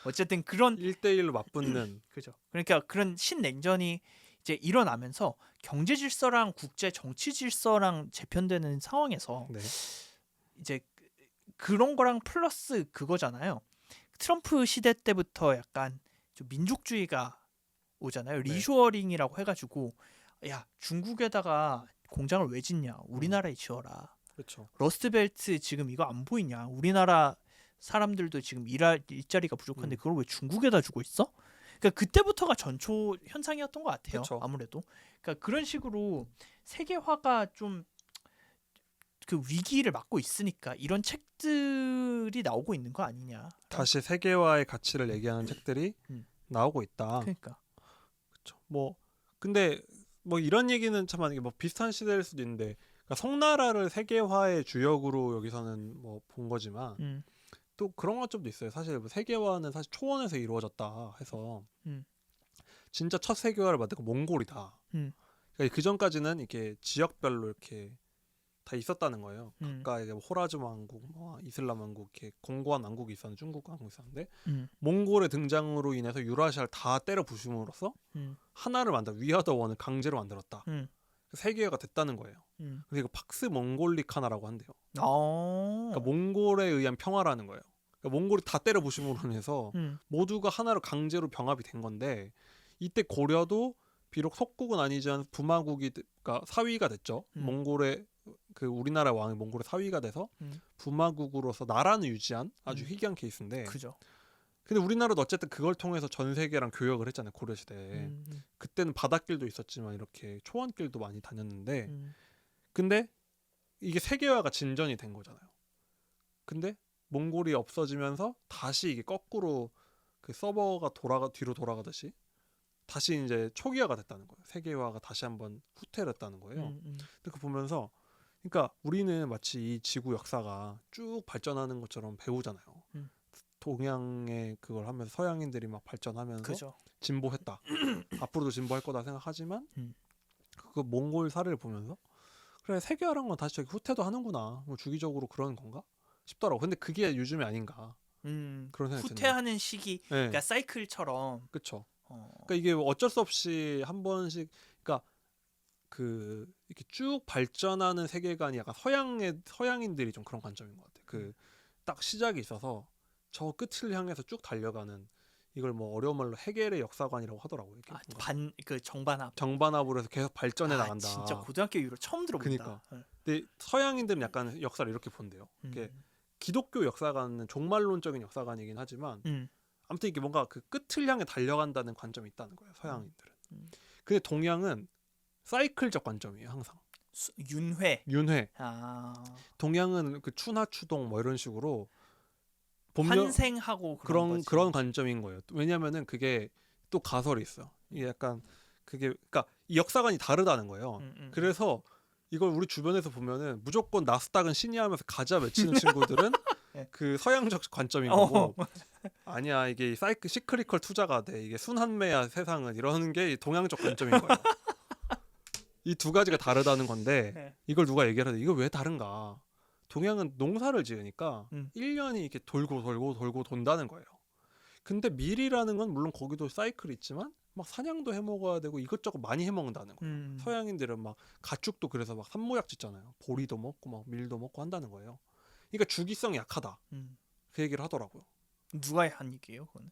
어쨌든 그런 1대1로 맞붙는 그죠. 그러니까 그런 신냉전이 이제 일어나면서 경제 질서랑 국제 정치 질서랑 재편되는 상황에서 네. 이제 그런 거랑 플러스 그거잖아요. 트럼프 시대 때부터 약간 좀 민족주의가 오잖아요. 네. 리쇼어링이라고 해가지고 야 중국에다가 공장을 왜 짓냐? 우리나라에 지어라. 그렇죠. 러스트벨트 지금 이거 안 보이냐? 우리나라 사람들도 지금 일자리가 부족한데 그걸 왜 중국에다 주고 있어? 그러니까 그때부터가 전초 현상이었던 것 같아요. 그쵸. 아무래도 그러니까 그런 식으로 세계화가 좀 그 위기를 맞고 있으니까 이런 책들이 나오고 있는 거 아니냐. 다시 세계화의 가치를 얘기하는 책들이 나오고 있다. 그러니까 그렇죠. 뭐 근데 뭐 이런 얘기는 참 이게 뭐 비슷한 시대일 수도 있는데 그러니까 송나라를 세계화의 주역으로 여기서는 뭐 본 거지만 또 그런 관점도 있어요. 사실 뭐 세계화는 사실 초원에서 이루어졌다 해서 진짜 첫 세계화를 만든 건 몽골이다. 그러니까 그 전까지는 이렇게 지역별로 이렇게 다 있었다는 거예요. 각각 이제 호라즘 왕국, 뭐 이슬람 왕국, 이렇게 공고한 왕국이 있었는데 중국 왕국이 있었는데 몽골의 등장으로 인해서 유라시아를 다 때려 부숨으로써 하나를 만들어 위아더 원을 강제로 만들었다. 세계화가 됐다는 거예요. 그래서 이거 팍스 몽골리카나라고 한대요. 그러니까 몽골에 의한 평화라는 거예요. 그러니까 몽골이 다 때려 부숨으로 인해서 모두가 하나로 강제로 병합이 된 건데 이때 고려도 비록 속국은 아니지만 부마국이 그러니까 사위가 됐죠. 몽골의 그 우리나라 왕이 몽골의 사위가 돼서 부마국으로서 나라는 유지한 아주 희귀한 케이스인데. 그죠. 근데 우리나라도 어쨌든 그걸 통해서 전 세계랑 교역을 했잖아요. 고려 시대에. 그때는 바닷길도 있었지만 이렇게 초원길도 많이 다녔는데 근데 이게 세계화가 진전이 된 거잖아요. 근데 몽골이 없어지면서 다시 이게 거꾸로 그 서버가 뒤로 돌아가듯이 다시 이제 초기화가 됐다는 거예요. 세계화가 다시 한번 후퇴를 했다는 거예요. 근데 그 보면서 그러니까 우리는 마치 이 지구 역사가 쭉 발전하는 것처럼 배우잖아요. 동양의 그걸 하면서 서양인들이 막 발전하면서 그죠. 진보했다. 앞으로도 진보할 거다 생각하지만 그 몽골 사례를 보면서 그래 세계화란 건 다시 저기 후퇴도 하는구나. 뭐 주기적으로 그런 건가 싶더라고. 근데 그게 요즘이 아닌가. 그런 생각이 드네요. 후퇴하는 시기, 네. 그러니까 사이클처럼. 그렇죠. 그러니까 이게 어쩔 수 없이 한 번씩, 그러니까 그 이렇게 쭉 발전하는 세계관이 약간 서양인들이 좀 그런 관점인 것 같아요. 그 딱 시작이 있어서 저 끝을 향해서 쭉 달려가는 이걸 뭐 어려운 말로 헤겔의 역사관이라고 하더라고요. 이렇게 그 정반합. 정반합으로 해서 계속 발전해 나간다. 진짜 고등학교 이후로 처음 들어본다. 그러니까. 근데 서양인들은 약간 역사를 이렇게 본대요. 이게 기독교 역사관은 종말론적인 역사관이긴 하지만 아무튼 이게 뭔가 그 끝을 향해 달려간다는 관점이 있다는 거예요. 서양인들은. 근데 동양은 사이클적 관점이에요. 항상. 윤회. 동양은 그 추나 추동 뭐 이런 식으로 환생하고 그런 관점인 거예요. 왜냐면은 그게 또 가설이 있어. 이게 약간 그게 그러니까 이 역사관이 다르다는 거예요. 그래서 이걸 우리 주변에서 보면은 무조건 나스닥은 신이 하면서 가자 외치는 친구들은 그 서양적 관점인 거고 아니야 이게 시크리컬 투자가 돼 이게 순환매야 세상은 이러는 게 동양적 관점인 거예요. 이 두 가지가 다르다는 건데 이걸 누가 얘기를 하는데 이거 왜 다른가? 동양은 농사를 지으니까 1년이 이렇게 돌고 돈다는 거예요. 근데 밀이라는 건 물론 거기도 사이클이 있지만 막 사냥도 해 먹어야 되고 이것저것 많이 해 먹는다는 거예요. 서양인들은 막 가축도 그래서 막 산모약 짓잖아요. 보리도 먹고 막 밀도 먹고 한다는 거예요. 그러니까 주기성이 약하다. 그 얘기를 하더라고요. 누가 한 얘기예요, 그거는?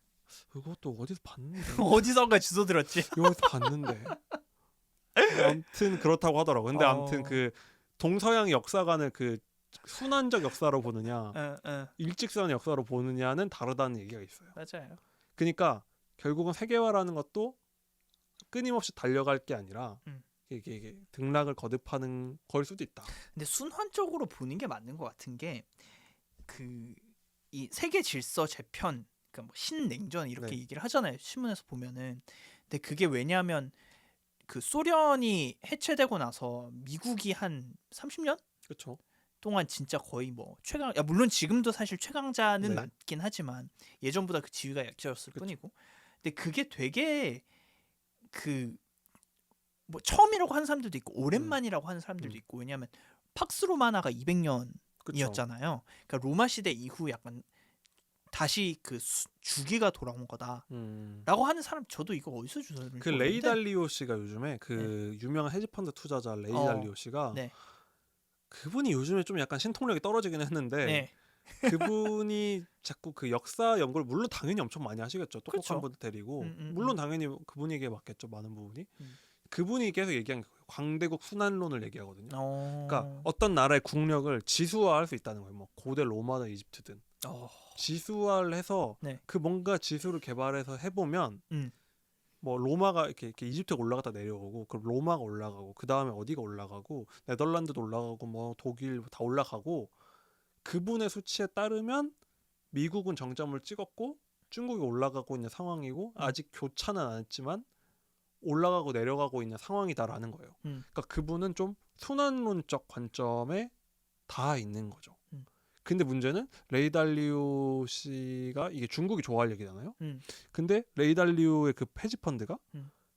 그것도 어디서 봤는데. 어디선가 주워 들었지. 여기서 봤는데. 아무튼 그렇다고 하더라고. 근데 아무튼 그 동서양 역사관을 그 순환적 역사로 보느냐, 일직선의 역사로 보느냐는 다르다는 얘기가 있어요. 맞아요. 그러니까 결국은 세계화라는 것도 끊임없이 달려갈 게 아니라 이게 등락을 거듭하는 걸 수도 있다. 근데 순환적으로 보는 게 맞는 것 같은 게 그 이 세계 질서 재편, 그러니까 뭐 신냉전 이렇게 얘기를 하잖아요. 신문에서 보면은. 근데 그게 왜냐하면 그 소련이 해체되고 나서 미국이 한 30년? 그렇죠. 동안 진짜 거의 뭐 물론 지금도 사실 최강자는 맞긴 하지만 예전보다 그 지위가 약해졌을 뿐이고. 근데 그게 되게 그 뭐 처음이라고 하는 사람들도 있고 오랜만이라고 하는 사람들도 있고 왜냐하면 팍스 로마나가 200년이었잖아요. 그러니까 로마 시대 이후 약간 다시 그 주기가 돌아온 거다라고 하는 사람 저도 이거 어디서 주워를 그 레이 달리오 씨가 요즘에 그 유명한 헤지펀드 투자자 레이 달리오 씨가 네. 그분이 요즘에 좀 약간 신통력이 떨어지긴 했는데 네. 그분이 자꾸 그 역사 연구를 물론 당연히 엄청 많이 하시겠죠. 똑똑한 그쵸. 분들 데리고 물론 당연히 그분 얘기에 맞겠죠. 많은 부분이 그분이 계속 얘기한 게 광대국 순환론을 얘기하거든요. 그러니까 어떤 나라의 국력을 지수화할 수 있다는 거예요. 뭐 고대 로마나 이집트든 지수화를 해서 네. 그 뭔가 지수를 개발해서 해보면 뭐 로마가 이렇게 이집트가 올라갔다 내려오고 그럼 로마가 올라가고 그 다음에 어디가 올라가고 네덜란드도 올라가고 뭐 독일 다 올라가고 그분의 수치에 따르면 미국은 정점을 찍었고 중국이 올라가고 있는 상황이고 아직 교차는 안 했지만 올라가고 내려가고 있는 상황이다라는 거예요. 그러니까 그분은 좀 순환론적 관점에 다 있는 거죠. 근데 문제는 레이 달리오 씨가 이게 중국이 좋아할 얘기잖아요. 근데 레이 달리오의 그 헤지펀드가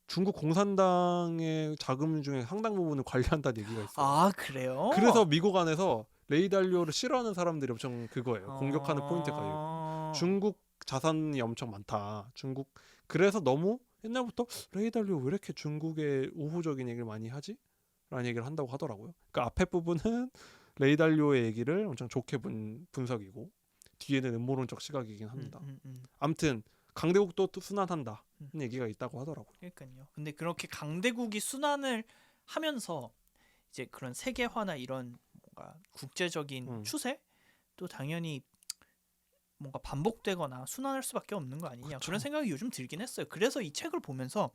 중국 공산당의 자금 중에 상당 부분을 관리한다는 얘기가 있어요. 아 그래요? 그래서 미국 안에서 레이 달리오를 싫어하는 사람들이 엄청 그거예요. 공격하는 포인트가 중국 자산이 엄청 많다. 중국 그래서 너무 옛날부터 레이 달리오 왜 이렇게 중국에 우호적인 얘기를 많이 하지? 라는 얘기를 한다고 하더라고요. 그러니까 앞에 부분은 레이 달리오의 얘기를 엄청 좋게 분석이고 뒤에는 음모론적 시각이긴 합니다. 아무튼 강대국도 또 순환한다 는 얘기가 있다고 하더라고요. 그러니까요. 근데 그렇게 강대국이 순환을 하면서 이제 그런 세계화나 이런 뭔가 국제적인 추세 또 당연히 뭔가 반복되거나 순환할 수밖에 없는 거 아니냐 그쵸. 그런 생각이 요즘 들긴 했어요. 그래서 이 책을 보면서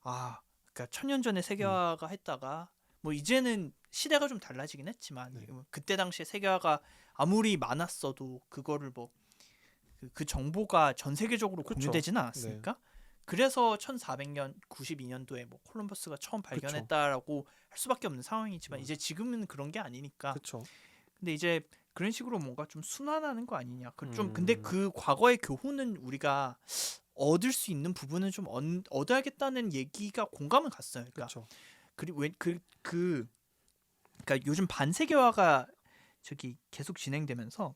그러니까 1000년 전에 세계화가 했다가 뭐 이제는 시대가 좀 달라지긴 했지만 그때 당시에 세계화가 아무리 많았어도 그거를 뭐 그 정보가 전 세계적으로 공유되지는 않았으니까 그래서 1400년 92년도에 뭐 콜럼버스가 처음 발견했다라고 할 수밖에 없는 상황이지만 이제 지금은 그런 게 아니니까. 그쵸. 근데 이제 그런 식으로 뭔가 좀 순환하는 거 아니냐. 좀 근데 그 과거의 교훈은 우리가 얻을 수 있는 부분은 좀 얻어야겠다는 얘기가 공감은 갔어요. 그러니까 그리고 그러니까 요즘 반세계화가 저기 계속 진행되면서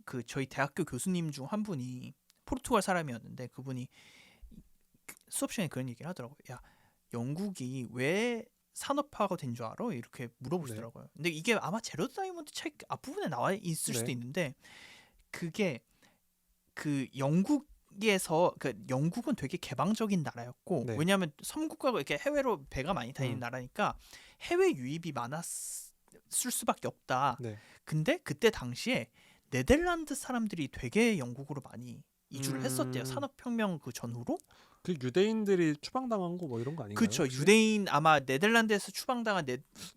그 저희 대학교 교수님 중 한 분이 포르투갈 사람이었는데 그분이 수업 시간에 그런 얘기를 하더라고요. 야, 영국이 왜 산업화가 된 줄 알아? 이렇게 물어보시더라고요. 근데 이게 아마 제로드 다이먼드 책 앞부분에 나와 있을 수도 있는데 그게 그 영국에서 그 영국은 되게 개방적인 나라였고 왜냐하면 섬국가가 이렇게 해외로 배가 많이 다니는 나라니까 해외 유입이 많았을 수밖에 없다. 근데 그때 당시에 네덜란드 사람들이 되게 영국으로 많이 이주를 했었대요. 산업혁명 그 전후로. 그 유대인들이 추방당한 거 뭐 이런 거 아닌가요? 그렇죠. 혹시? 유대인 아마 네덜란드에서 추방당한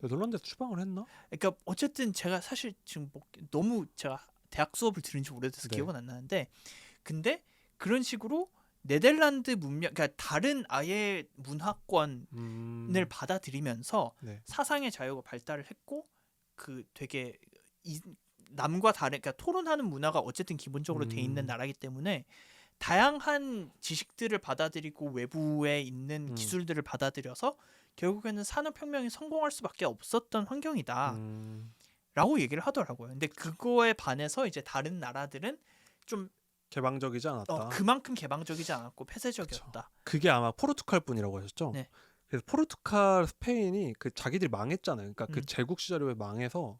네덜란드에서 추방을 했나? 그러니까 어쨌든 제가 사실 지금 뭐 너무 제가 대학 수업을 들은 지 오래돼서 기억은 안 나는데 근데 그런 식으로 네덜란드 문명 그러니까 다른 아예 문화권을 받아들이면서 사상의 자유가 발달을 했고 그 되게 남과 다른 그러니까 토론하는 문화가 어쨌든 기본적으로 돼 있는 나라이기 때문에 다양한 지식들을 받아들이고 외부에 있는 기술들을 받아들여서 결국에는 산업혁명이 성공할 수밖에 없었던 환경이다 라고 얘기를 하더라고요. 근데 그거에 반해서 이제 다른 나라들은 좀 개방적이지 않았다. 그만큼 개방적이지 않았고 폐쇄적이었다. 그쵸. 그게 아마 포르투갈 분이라고 하셨죠? 그래서 포르투갈, 스페인이 그 자기들이 망했잖아요. 그러니까 그 제국 시절에 왜 망해서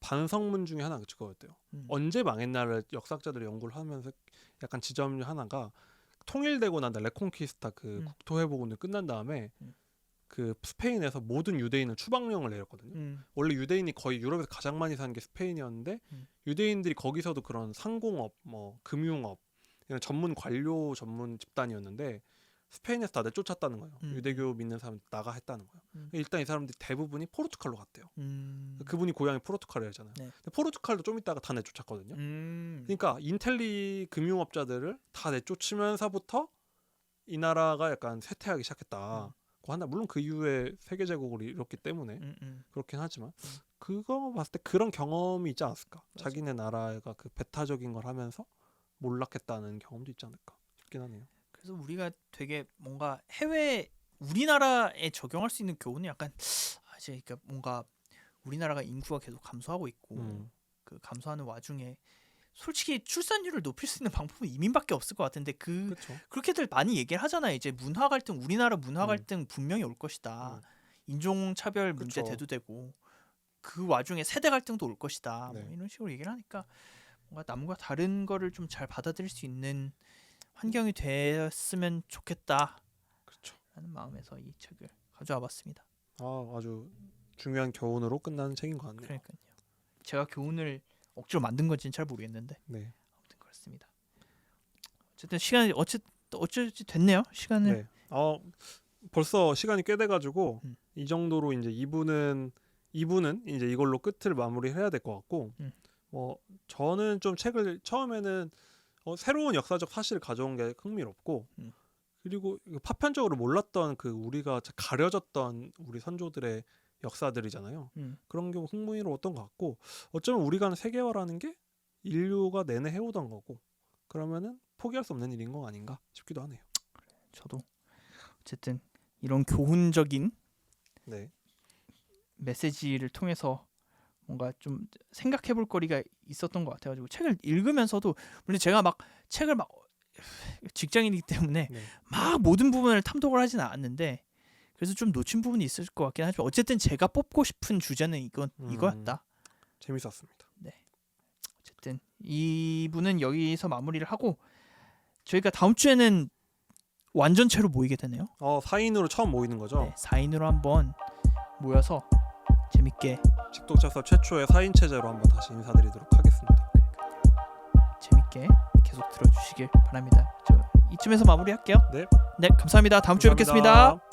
반성문 중에 하나가 그거였대요. 언제 망했나를 역사학자들이 연구를 하면서 약간 지점 하나가 통일되고 난 다음에 레콘키스타 그 국토 회복운동이 끝난 다음에 그 스페인에서 모든 유대인을 추방령을 내렸거든요. 원래 유대인이 거의 유럽에서 가장 많이 사는 게 스페인이었는데 유대인들이 거기서도 그런 상공업, 뭐 금융업 이런 전문 관료 전문 집단이었는데 스페인에서 다 내쫓았다는 거예요. 유대교 믿는 사람 나가 했다는 거예요. 일단 이 사람들이 대부분이 포르투갈로 갔대요. 그분이 고향이 포르투갈이잖아요. 근데 포르투갈도 좀 있다가 다 내쫓았거든요. 그러니까 인텔리 금융업자들을 다 내쫓으면서부터 이 나라가 약간 쇠퇴하기 시작했다. 물론 그 이후에 세계 제국을 이뤘기 때문에 그렇긴 하지만 그거 봤을 때 그런 경험이 있지 않았을까? 맞아. 자기네 나라가 그 배타적인 걸 하면서 몰락했다는 경험도 있지 않을까 싶긴 하네요. 그래서 우리가 되게 뭔가 해외 우리나라에 적용할 수 있는 교훈이 약간 이제 그러니까 뭔가 우리나라가 인구가 계속 감소하고 있고 그 감소하는 와중에 솔직히 출산율을 높일 수 있는 방법은 이민밖에 없을 것 같은데 그렇죠. 그렇게들 많이 얘기를 하잖아요. 이제 문화 갈등, 우리나라 문화 음. 갈등 분명히 올 것이다. 음. 인종 차별 문제 그쵸. 대두되고 그 와중에 세대 갈등도 올 것이다. 네. 뭐 이런 식으로 얘기를 하니까 뭔가 남과 다른 거를 좀 잘 받아들일 수 있는 환경이 됐으면 좋겠다라는 그렇죠. 마음에서 이 책을 가져와봤습니다. 아주 중요한 교훈으로 끝나는 책인 것 같네요. 그러니까요. 제가 교훈을 억지로 만든 건지는 잘 모르겠는데 네. 아무튼 그렇습니다. 어쨌든 시간이 어찌 됐네요. 시간을 네. 벌써 시간이 꽤 돼가지고 음. 이 정도로 이제 2부는 이제 이걸로 끝을 마무리해야 될 것 같고, 저는 좀 책을 처음에는 새로운 역사적 사실을 가져온 게 흥미롭고, 그리고 파편적으로 몰랐던 그 우리가 가려졌던 우리 선조들의 역사들이잖아요. 그런 게 흥미로웠던 것 같고, 어쩌면 우리가 세계화라는 게 인류가 내내 해오던 거고, 그러면은 포기할 수 없는 일인 거 아닌가 싶기도 하네요. 저도 어쨌든 이런 교훈적인 네. 메시지를 통해서 뭔가 좀 생각해볼 거리가 있었던 것 같아가지고 책을 읽으면서도 물론 제가 막 책을 막 직장인이기 때문에 네. 막 모든 부분을 탐독을 하지는 않았는데 그래서 좀 놓친 부분이 있을 것 같긴 하지만 어쨌든 제가 뽑고 싶은 주제는 이거였다. 재밌었습니다. 네. 어쨌든 2부는 여기서 마무리를 하고 저희가 다음 주에는 완전체로 모이게 되네요. 4인으로 처음 모이는 거죠? 네, 4인으로 한번 모여서 재밌게 직독자서 최초의 4인 체제로 한번 다시 인사드리도록 하겠습니다. 재밌게 계속 들어주시길 바랍니다. 저 이쯤에서 마무리할게요. 네. 네, 감사합니다. 다음 주에 감사합니다. 뵙겠습니다.